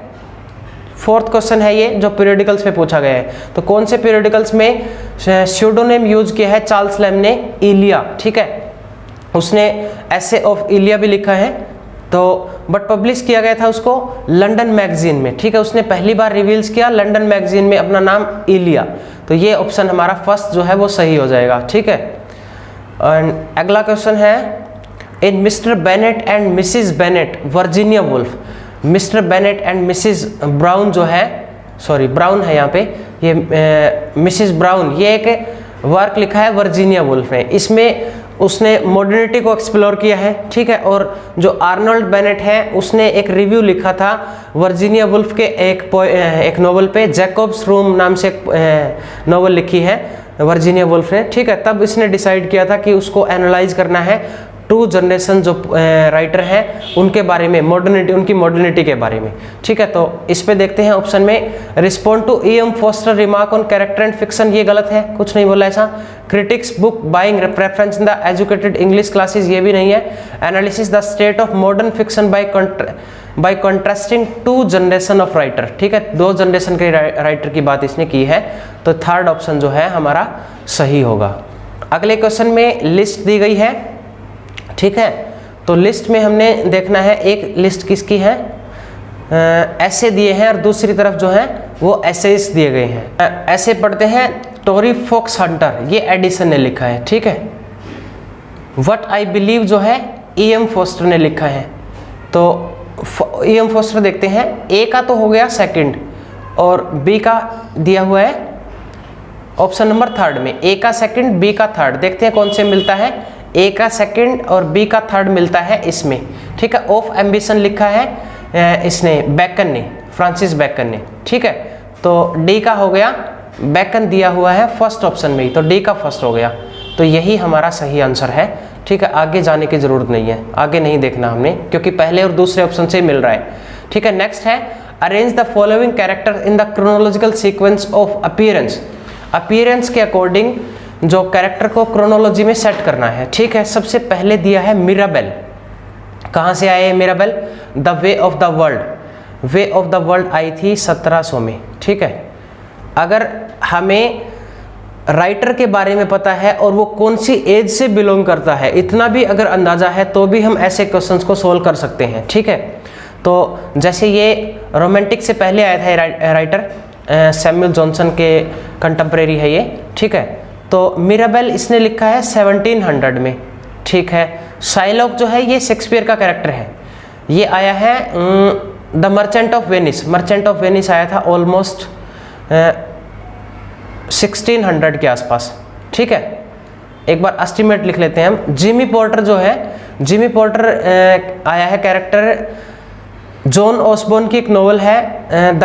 4th क्वेश्चन है ये जो पीरियडिकल्स पे पूछा गया है। तो कौन से पीरियडिकल्स में स्यूडोनेम यूज किया है चार्ल्स लैम्ब ने? इलिया, ठीक है, उसने एसे ऑफ इलिया भी लिखा है, तो बट पब्लिश किया गया था उसको लंदन मैगजीन में, ठीक है, उसने पहली बार रिवील्स किया लंदन मैगजीन में अपना नाम इलिया, तो ये ऑप्शन हमारा फर्स्ट जो है वो सही हो जाएगा, ठीक है। एंड अगला क्वेश्चन है, in Mr Bennett and Mrs Bennett Virginia Woolf, Mr Bennett and Mrs Brown जो है, सॉरी ब्राउन है यहाँ पे, ये मिसिज ब्राउन, ये एक वर्क लिखा है वर्जीनिया वुल्फ ने, इसमें उसने मॉडर्निटी को एक्सप्लोर किया है, ठीक है। और जो आर्नोल्ड बेनेट है उसने एक रिव्यू लिखा था वर्जीनिया वुल्फ के एक नोवेल पे, जैकब्स रूम नाम से एक नोवेल लिखी है वर्जीनिया वुल्फ ने, ठीक है। तब इसने डिसाइड किया था कि उसको एनालाइज करना है 2 जनरेशन जो राइटर हैं उनके बारे में, मॉडर्निटी, उनकी मॉडर्निटी के बारे में, ठीक है। तो इस पे देखते हैं ऑप्शन में, respond to E.M. Forster remark on character and fiction, ये गलत है, कुछ नहीं बोला ऐसा। Critics book buying preference in the educated English classes, ये भी नहीं है। Analysis the state of modern fiction by contrasting 2 generation of writer, ठीक है, 2 जनरेशन के राइटर की बात इसने की है, तो थर्ड ऑप्शन जो है हमारा सही होगा। अगले क्वेश्चन में लिस्ट दी गई है, ठीक है, तो लिस्ट में हमने देखना है, एक लिस्ट किसकी है, ऐसे दिए हैं और दूसरी तरफ जो है वो एसेस दिए गए हैं। ऐसे पढ़ते हैं, टोरी फॉक्स हंटर, ये एडिसन ने लिखा है, ठीक है। व्हाट आई बिलीव जो है E.M. फोस्टर ने लिखा है, तो E.M. फोस्टर देखते हैं, ए का तो हो गया सेकंड और बी का दिया हुआ है ऑप्शन नंबर थर्ड में, ए का सेकंड बी का थर्ड, देखते हैं कौन से मिलता है, ए का सेकंड और बी का थर्ड मिलता है इसमें, ठीक है। ऑफ एम्बिशन लिखा है इसने बैकन ने, फ्रांसिस बैकन ने, ठीक है। तो डी का हो गया, बैकन दिया हुआ है फर्स्ट ऑप्शन में ही, तो डी का फर्स्ट हो गया, तो यही हमारा सही आंसर है, ठीक है। आगे जाने की जरूरत नहीं है, आगे नहीं देखना हमने, क्योंकि पहले और दूसरे ऑप्शन से मिल रहा है, ठीक है। नेक्स्ट है, arrange the following character in the chronological sequence of appearance, appearance के अकॉर्डिंग जो कैरेक्टर को क्रोनोलॉजी में सेट करना है, ठीक है। सबसे पहले दिया है मिराबेल, कहाँ से आए Mirabell, the way of the world, way of the world आई थी 1700 में, ठीक है। अगर हमें राइटर के बारे में पता है और वो कौन सी एज से बिलोंग करता है, इतना भी अगर अंदाजा है तो भी हम ऐसे क्वेश्चंस को सोल्व कर सकते हैं, ठीक है। तो जैसे ये रोमांटिक से पहले आया था राइटर, सैमुअल जॉनसन के कंटेम्प्रेरी है ये, ठीक है। तो मिराबेल इसने लिखा है 1700 में, ठीक है। शाइलॉक जो है ये शेक्सपियर का कैरेक्टर है, ये आया है the merchant of Venice, merchant of Venice आया था ऑलमोस्ट 1600 के आसपास, ठीक है। एक बार एस्टिमेट लिख लेते हैं हम। जिमी पोर्टर जो है, जिमी पोर्टर आया है कैरेक्टर, जॉन ऑसबोर्न की एक नोवेल है the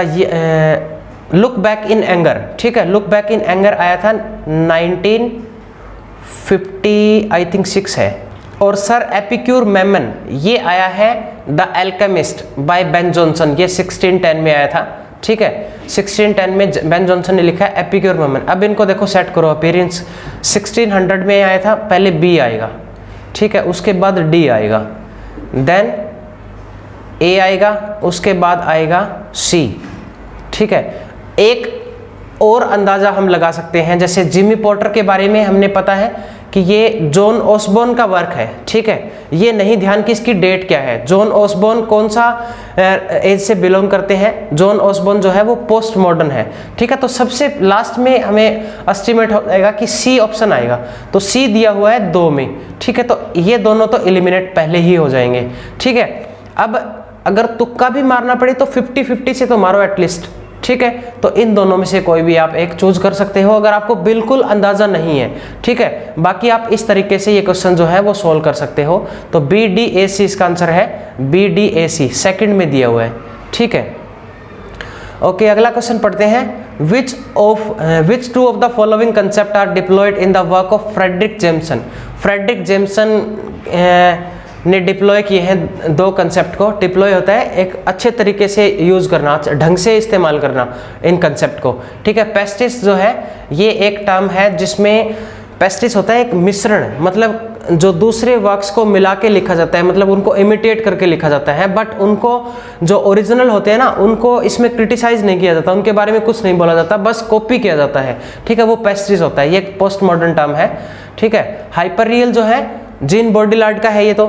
look back in anger, ठीक है। लुक बैक इन एंगर आया था 1950 आई थिंक 6 है। और सर एपिक्यूर मेमन ये आया है the alchemist by Ben Jonson, ये 1610 में आया था, ठीक है। 1610 में बेन जॉनसन ने लिखा है एपिक्यूर मेमन। अब इनको देखो सेट करो, अपीयरेंस 1600 में आया था, पहले बी आएगा, ठीक है, उसके बाद डी आएगा, देन ए आएगा, उसके बाद आएगा सी, ठीक है। एक और अंदाजा हम लगा सकते हैं, जैसे जिमी पोर्टर के बारे में हमने पता है कि ये जॉन ऑसबोर्न का वर्क है, ठीक है। ये नहीं ध्यान कि इसकी डेट क्या है, जॉन ऑसबोर्न कौन सा एज से बिलोंग करते हैं, जॉन ऑसबोर्न जो है वो पोस्ट मॉडर्न है, ठीक है। तो सबसे लास्ट में हमें एस्टिमेट हो जाएगा कि सी ऑप्शन आएगा, तो सी दिया हुआ है 2 में, ठीक है। तो ये दोनों तो एलिमिनेट पहले ही हो जाएंगे, ठीक है। अब अगर तुक्का भी मारना पड़े तो 50-50 से तो मारो एटलीस्ट, ठीक है। तो इन दोनों में से कोई भी आप एक चूज कर सकते हो अगर आपको बिल्कुल अंदाजा नहीं है, ठीक है। बाकी आप इस तरीके से ये क्वेश्चन जो है वो सोल्व कर सकते हो। तो BDAC इसका आंसर है, BDAC सेकंड में दिया हुआ है, ठीक है। ओके, अगला क्वेश्चन पढ़ते हैं। Which two of the following concept are deployed in the work of Fredric Jameson. Fredric Jameson ने डिप्लॉय किए हैं दो कंसेप्ट को। डिप्लॉय होता है एक अच्छे तरीके से यूज करना, ढंग से इस्तेमाल करना इन कंसेप्ट को, ठीक है। पेस्टिस जो है ये एक टर्म है जिसमें पेस्टिस होता है एक मिश्रण, मतलब जो दूसरे वर्क्स को मिला के लिखा जाता है, मतलब उनको इमिटेट करके लिखा जाता है, बट उनको जो ओरिजिनल होते हैं ना उनको इसमें क्रिटिसाइज नहीं किया जाता, उनके बारे में कुछ नहीं बोला जाता, बस कॉपी किया जाता है, ठीक है। वो पेस्टिस होता है, ये एक पोस्ट मॉडर्न टर्म है, ठीक है। हाइपर रियल जो है जीन बॉडीलार्ड का है, ये तो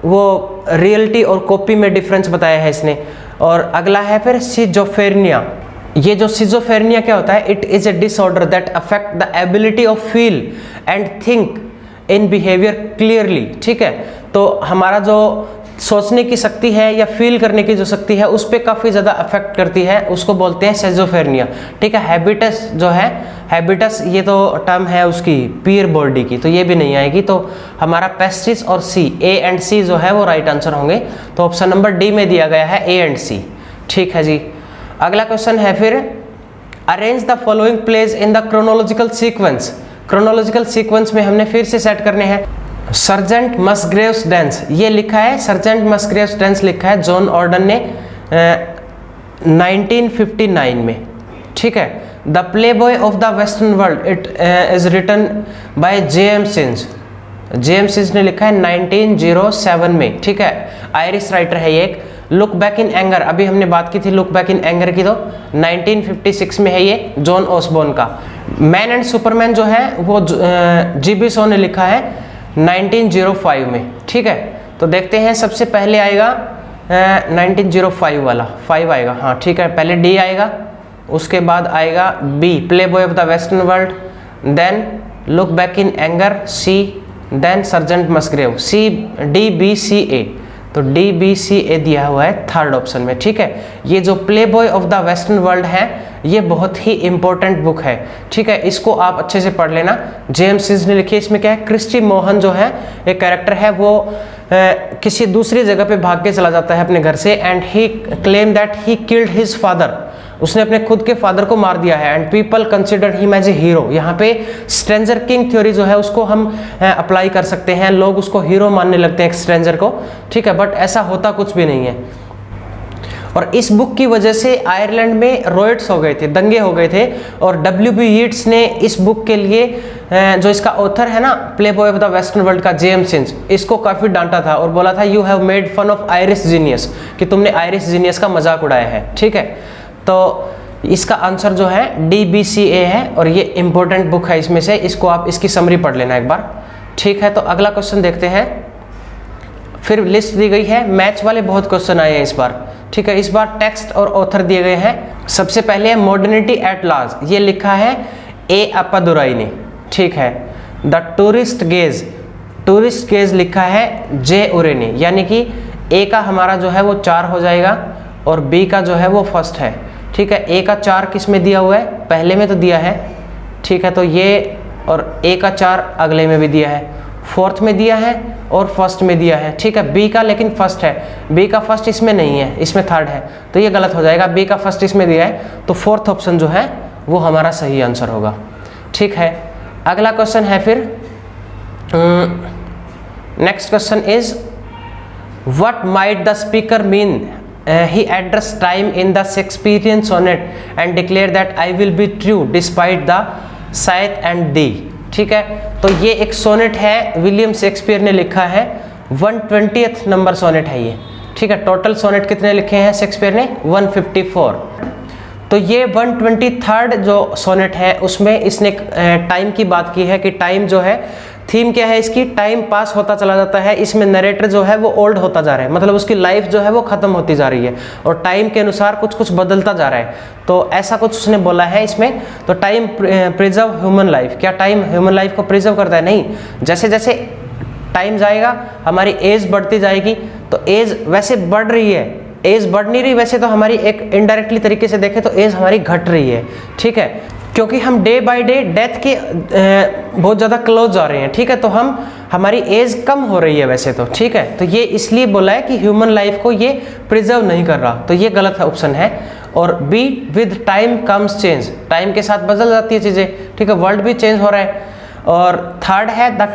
वो रियलिटी और कॉपी में डिफरेंस बताया है इसने। और अगला है फिर सिजोफ्रेनिया। ये जो सिजोफ्रेनिया क्या होता है, it is a disorder that affect the ability of feel and think in behaviour clearly, ठीक है। तो हमारा जो सोचने की शक्ति है या फील करने की जो शक्ति है उस पर काफ़ी ज़्यादा अफेक्ट करती है, उसको बोलते हैं सिजोफ्रेनिया, ठीक है। हैबिटस जो है, हैबिटस ये तो टर्म है उसकी पीयर बॉडी की, तो ये भी नहीं आएगी। तो हमारा पेस्टिस और सी, A एंड C जो है वो राइट आंसर होंगे। तो ऑप्शन नंबर डी में दिया गया है A एंड C, ठीक है जी। अगला क्वेश्चन है फिर, arrange the following plays in the chronological sequence. Chronological sequence में हमने फिर से सेट करने हैं। सर्जेंट मस्ग्रेव्स डांस ये लिखा है, सर्जेंट मस्ग्रेव्स डांस लिखा है जॉन ऑर्डन ने 1959 में, ठीक है। The playboy of the western world it is written by J.M. Synge. J.M. Synge ने लिखा है 1907 में, ठीक है। आयरिश राइटर है ये एक। लुक बैक इन एंगर, अभी हमने बात की थी लुक बैक इन एंगर की, तो 1956 में है ये, जॉन ऑसबॉर्न का। मैन एंड सुपरमैन जो है वो G.B. शॉ ने लिखा है 1905 में, ठीक है। तो देखते हैं, सबसे पहले आएगा 1905 वाला, 5 आएगा, हाँ ठीक है। पहले D आएगा, उसके बाद आएगा B, playboy of the western world, then look back in anger C, then sergeant Musgrave CDBCA। तो DBCA दिया हुआ है थर्ड ऑप्शन में, ठीक है। ये जो play boy of the western world है ये बहुत ही इंपॉर्टेंट बुक है, ठीक है। इसको आप अच्छे से पढ़ लेना। J.M. सिंज ने लिखी है, इसमें क्या है, क्रिस्टी मोहन जो है एक कैरेक्टर है, वो किसी दूसरी जगह पे भाग के चला जाता है अपने घर से, and he claim that he killed his father, उसने अपने खुद के फादर को मार दिया है, and people consider him as a hero. यहाँ पे स्ट्रेंजर किंग थ्योरी जो है उसको हम अप्लाई कर सकते हैं, लोग उसको हीरो मानने लगते हैं एक स्ट्रेंजर को, ठीक है। बट ऐसा होता कुछ भी नहीं है। और इस बुक की वजह से आयरलैंड में रोयट्स हो गए थे, दंगे हो गए थे, और W.B. यीट्स ने इस बुक के लिए जो इसका ऑथर है ना play boy of the western world का J.M. सिंज, इसको काफ़ी डांटा था और बोला था you have made fun of Irish genius, कि तुमने आयरिश जीनियस का मजाक उड़ाया है, ठीक है। तो इसका आंसर जो है DBCA है, और ये इंपॉर्टेंट बुक है इसमें से, इसको आप इसकी समरी पढ़ लेना एक बार, ठीक है। तो अगला क्वेश्चन देखते हैं। फिर लिस्ट दी गई है, मैच वाले बहुत क्वेश्चन आए हैं इस बार, ठीक है। इस बार टेक्स्ट और ऑथर दिए गए हैं। सबसे पहले है मॉडर्निटी एट लार्ज, ये लिखा है A अप्पादुराई ने, ठीक है। द टूरिस्ट गेज लिखा है J उरे ने, यानी कि A का हमारा जो है वो 4 हो जाएगा और B का जो है वो फर्स्ट है, ठीक है। A का 4 किस में दिया हुआ है, पहले में तो दिया है, ठीक है। तो ये और A का 4 अगले में भी दिया है, फोर्थ में दिया है और फर्स्ट में दिया है, ठीक है। B का लेकिन फर्स्ट है, B का फर्स्ट इसमें नहीं है, इसमें थर्ड है, तो ये गलत हो जाएगा। B का फर्स्ट इसमें दिया है, तो फोर्थ ऑप्शन जो है वो हमारा सही आंसर होगा, ठीक है। अगला क्वेश्चन है फिर, next question is what might the speaker mean he addressed time in the Shakespearean sonnet and declared that I will be true despite the scythe and thee, ठीक है। तो ये एक सोनेट है, विलियम शेक्सपियर ने लिखा है, 120th नंबर सोनेट है ये, ठीक है। टोटल सोनेट कितने लिखे हैं शेक्सपियर ने, 154। तो ये 123rd जो सोनेट है उसमें इसने टाइम की बात की है, कि टाइम जो है, थीम क्या है इसकी, टाइम पास होता चला जाता है। इसमें नरेटर जो है वो ओल्ड होता जा रहा है, मतलब उसकी लाइफ जो है वो खत्म होती जा रही है, और टाइम के अनुसार कुछ कुछ बदलता जा रहा है, तो ऐसा कुछ उसने बोला है इसमें। तो टाइम प्रिजर्व ह्यूमन लाइफ, क्या टाइम ह्यूमन लाइफ को प्रिजर्व करता है, नहीं। जैसे जैसे टाइम जाएगा हमारी एज बढ़ती जाएगी, तो एज वैसे बढ़ रही है एज बढ़ नहीं रही, वैसे तो हमारी एक इनडायरेक्टली तरीके से देखें तो एज हमारी घट रही है, ठीक है, क्योंकि हम डे बाय डे डेथ के बहुत ज़्यादा क्लोज आ रहे हैं, ठीक है, तो हमारी एज कम हो रही है वैसे तो, ठीक है, तो ये इसलिए बोला है कि ह्यूमन लाइफ को ये प्रिजर्व नहीं कर रहा, तो ये गलत ऑप्शन है। और B, with time comes change, time के साथ बदल जाती है चीज़ें, ठीक है, वर्ल्ड भी चेंज हो रहा है। और थर्ड है द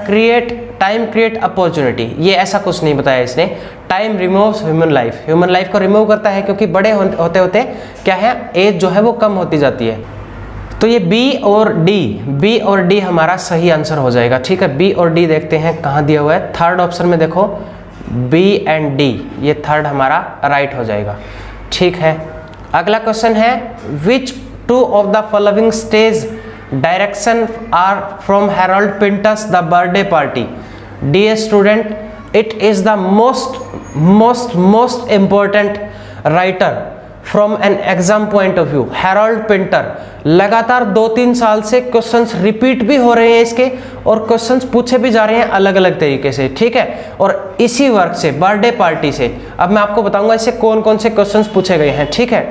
टाइम क्रिएट अपॉर्चुनिटी, ये ऐसा कुछ नहीं बताया इसने, time removes human life, human life को रिमूव करता है, क्योंकि बड़े होते होते क्या है, एज जो है वो कम होती जाती है। तो ये बी और डी हमारा सही आंसर हो जाएगा, ठीक है। बी और डी देखते हैं कहाँ दिया हुआ है, थर्ड ऑप्शन में देखो बी एंड डी, ये थर्ड हमारा राइट हो जाएगा, ठीक है। अगला क्वेश्चन है which two of the following stage direction are from Harold Pinter's the birthday party. Dear student, it is the most important writer from an exam point of view. Harold Pinter, लगातार 2-3 साल से क्वेश्चंस रिपीट भी हो रहे हैं इसके, और क्वेश्चंस पूछे भी जा रहे हैं अलग अलग तरीके से, ठीक है। और इसी वर्क से, बर्थडे पार्टी से, अब मैं आपको बताऊंगा इससे कौन कौन से क्वेश्चंस पूछे गए हैं, ठीक है।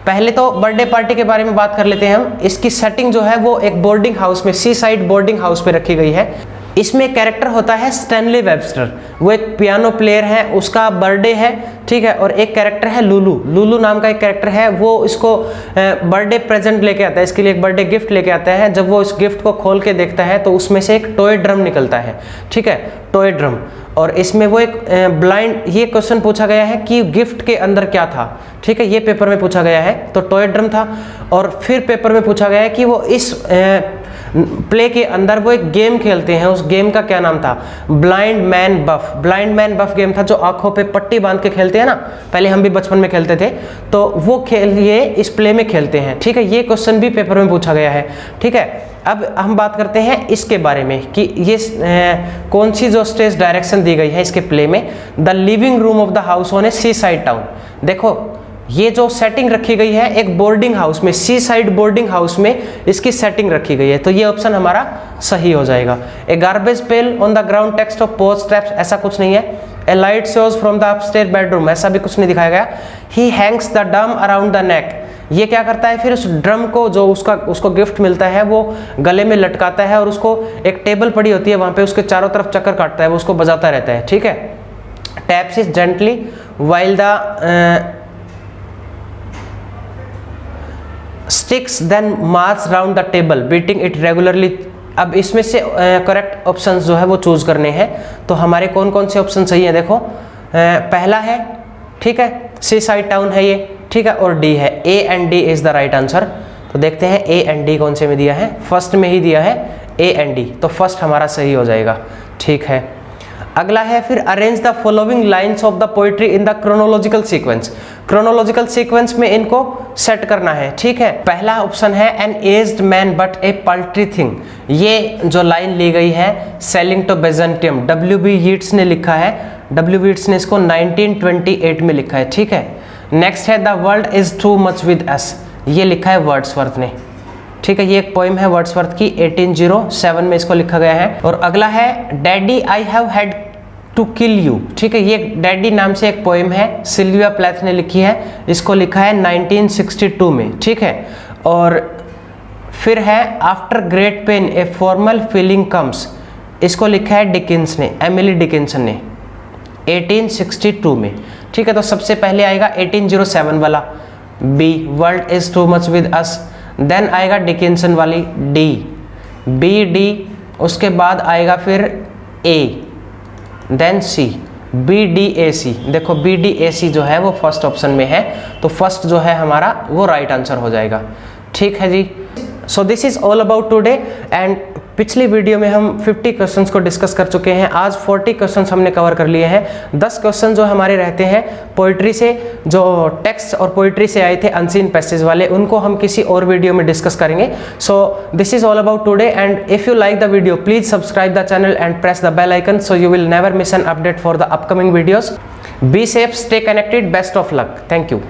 पहले तो बर्थडे पार्टी के बारे में बात कर लेते हैं हम। इसकी सेटिंग जो है वो एक बोर्डिंग हाउस में, सी साइड बोर्डिंग हाउस में रखी गई है। इसमें कैरेक्टर होता है स्टैनली वेबस्टर, वो एक पियानो प्लेयर है, उसका बर्थडे है, ठीक है। और एक कैरेक्टर है लूलू नाम का एक कैरेक्टर है, वो इसको बर्थडे प्रेजेंट लेके आता है, इसके लिए एक बर्थडे गिफ्ट लेके आता है। जब वो इस गिफ्ट को खोल के देखता है तो उसमें से एक टॉय ड्रम निकलता है, ठीक है, टॉय ड्रम। और इसमें वो एक ब्लाइंड, ये क्वेश्चन पूछा गया है कि गिफ्ट के अंदर क्या था, ठीक है, ये पेपर में पूछा गया है, तो टॉय ड्रम था। और फिर पेपर में पूछा गया है कि वो इस प्ले के अंदर वो एक गेम खेलते हैं, उस गेम का क्या नाम था, ब्लाइंड मैन बफ गेम था, जो आंखों पे पट्टी बांध के खेलते हैं ना, पहले हम भी बचपन में खेलते थे, तो वो खेल ये इस प्ले में खेलते हैं, ठीक है। ये क्वेश्चन भी पेपर में पूछा गया है, ठीक है। अब हम बात करते हैं इसके बारे में कि ये कौन सी जो स्टेज डायरेक्शन दी गई है इसके प्ले में, the living room of the house on a seaside town. देखो ये जो सेटिंग रखी गई है एक बोर्डिंग हाउस में, सी साइड बोर्डिंग हाउस में इसकी सेटिंग रखी गई है, तो ये ऑप्शन हमारा सही हो जाएगा। A garbage pail on the ground, text of pose steps, ऐसा कुछ नहीं है। A light shows from the upstair bedroom, ऐसा भी कुछ नहीं दिखाया गया। He hangs the drum around the neck, ये क्या करता है, फिर उस ड्रम को जो उसको गिफ्ट मिलता है वो गले में लटकाता है, और उसको एक टेबल पड़ी होती है वहां पे, उसके चारों तरफ चक्कर काटता है, वो उसको बजाता रहता है, ठीक है। Taps is gently while the sticks then march round the table beating it regularly. अब इसमें से करेक्ट ऑप्शंस जो है वो चूज करने हैं, तो हमारे कौन कौन से ऑप्शन सही है, देखो पहला है, ठीक है, सी साइड टाउन है ये, ठीक है, और डी है, ए and D is the right answer. तो देखते हैं ए एंड डी कौन से में दिया है, फर्स्ट में ही दिया है ए एंड डी, तो फर्स्ट हमारा सही हो जाएगा, ठीक है। अगला है फिर arrange the following lines of the poetry in the chronological sequence. Chronological sequence में इनको सेट करना है, ठीक है। पहला ऑप्शन है an aged man but a paltry thing, ये जो लाइन ली गई है सेलिंग टू बेजेंटियम, W.B. यीट्स ने लिखा है, W.B. यीट्स ने इसको 1928 में लिखा है, ठीक है। नेक्स्ट है the world is too much with अस, ये लिखा है वर्ड्सवर्थ ने, ठीक है, ये एक पोइम है वर्ड्सवर्थ की, 1807 में इसको लिखा गया है। और अगला है daddy I have had to kill you, ठीक है, ये डैडी नाम से एक पोइम है, सिल्विया प्लैथ ने लिखी है, इसको लिखा है 1962 में, ठीक है। और फिर है after great pen a formal feeling comes, इसको लिखा है डिकिंस ने, एमिली डिकिंसन ने, 1862 में, ठीक है। तो सबसे पहले आएगा 1807 वाला B, world is too much with us, then आएगा डिकिंसन वाली डी, बी डी, उसके बाद आएगा फिर A, then C, B D A C. देखो बी डी ए सी जो है वो फर्स्ट ऑप्शन में है, तो फर्स्ट जो है हमारा वो राइट आंसर हो जाएगा, ठीक है जी। So this is all about today, and पिछली वीडियो में हम 50 क्वेश्चंस को डिस्कस कर चुके हैं, आज 40 क्वेश्चंस हमने कवर कर लिए हैं। 10 क्वेश्चन जो हमारे रहते हैं पोइट्री से, जो टेक्स्ट और पोइट्री से आए थे अनसीन पैसेज वाले, उनको हम किसी और वीडियो में डिस्कस करेंगे। So this is all about today, and if you like the video please subscribe the channel and press the bell icon so you will never miss an update for the upcoming videos. Be safe, stay connected, best of luck, thank you.